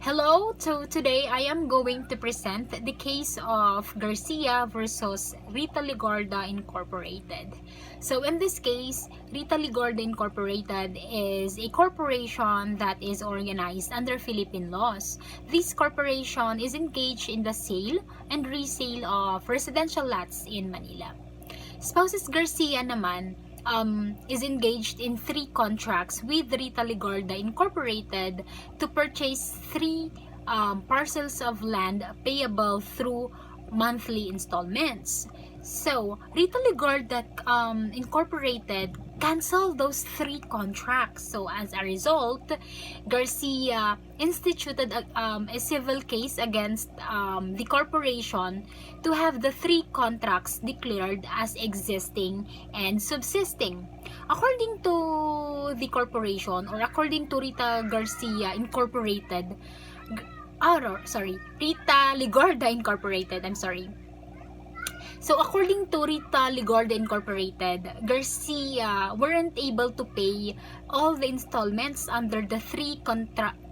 Hello, so today I am going to present the case of Garcia versus RITA LEGARDA Incorporated. So in this case, RITA LEGARDA Incorporated is a corporation that is organized under Philippine laws. This corporation is engaged in the sale and resale of residential lots in Manila. Spouses Garcia naman is engaged in 3 contracts with RITA LEGARDA Incorporated to purchase 3 parcels of land payable through monthly installments. So, RITA LEGARDA Incorporated canceled those 3 contracts. So, as a result, Garcia instituted a civil case against the corporation to have the 3 contracts declared as existing and subsisting. According to the corporation, or according to RITA Garcia Incorporated, RITA LEGARDA Incorporated, So, according to RITA LEGARDA Incorporated, Garcia weren't able to pay all the installments under the 3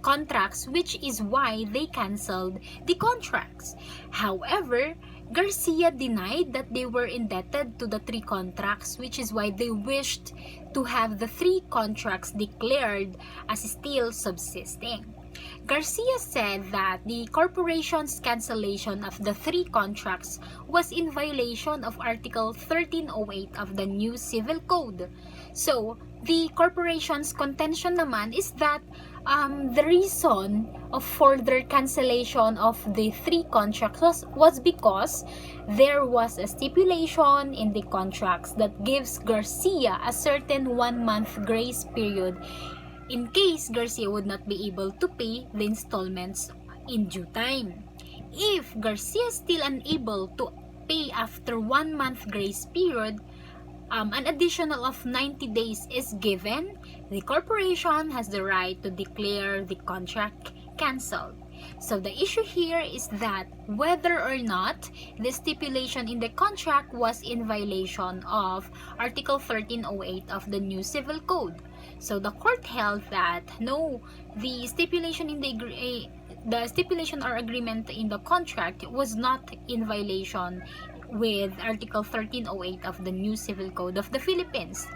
contracts, which is why they canceled the contracts. However, Garcia denied that they were indebted to the 3 contracts, which is why they wished to have the 3 contracts declared as still subsisting. Garcia said that the corporation's cancellation of the 3 contracts was in violation of Article 1308 of the new Civil Code. So, the corporation's contention naman is that the reason for their cancellation of the 3 contracts was because there was a stipulation in the contracts that gives Garcia a certain 1-month grace period in case Garcia would not be able to pay the installments in due time. If Garcia is still unable to pay after 1-month grace period, an additional of 90 days is given. The corporation has the right to declare the contract canceled. So the issue here is that whether or not the stipulation in the contract was in violation of Article 1308 of the new Civil Code. So the court held that no, the stipulation in the stipulation or agreement in the contract was not in violation with Article 1308 of the new Civil Code of the Philippines.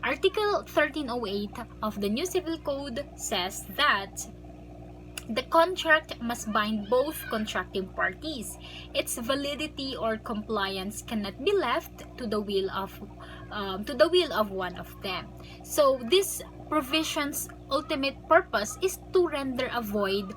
Article 1308 of the new Civil Code says that the contract must bind both contracting parties. Its validity or compliance cannot be left to the will of one of them. So this provision's ultimate purpose is to render void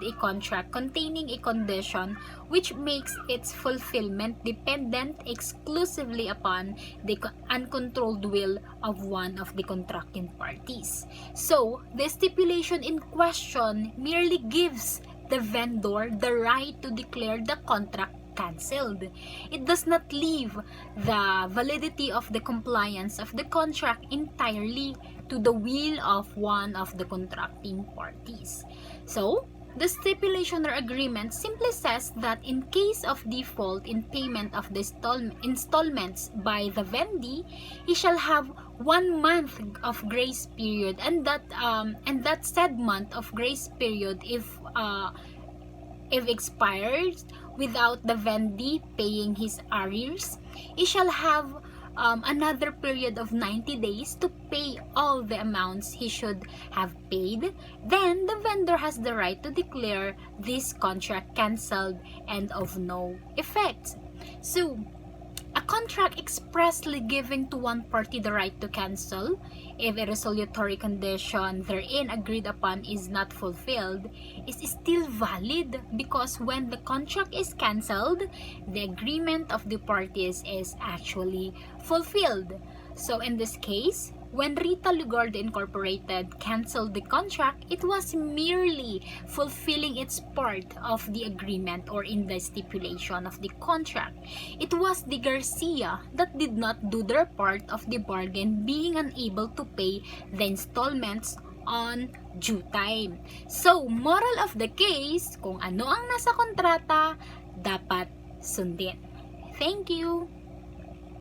a contract containing a condition which makes its fulfillment dependent exclusively upon the uncontrolled will of one of the contracting parties. So, the stipulation in question merely gives the vendor the right to declare the contract cancelled. It does not leave the validity of the compliance of the contract entirely to the will of one of the contracting parties. So, the stipulation or agreement simply says that in case of default in payment of the installments by the vendee, he shall have 1 month of grace period, and that said month of grace period, if expires without the vendee paying his arrears, he shall have another period of 90 days to pay all the amounts he should have paid. Then the vendor has the right to declare this contract cancelled and of no effect. So, a contract expressly giving to one party the right to cancel if a resolutory condition therein agreed upon is not fulfilled is still valid, because when the contract is cancelled, the agreement of the parties is actually fulfilled. So in this case, when RITA LEGARDA Incorporated canceled the contract, it was merely fulfilling its part of the agreement or in the stipulation of the contract. It was the Garcia that did not do their part of the bargain, being unable to pay the installments on due time. So, moral of the case, kung ano ang nasa kontrata, dapat sundin. Thank you!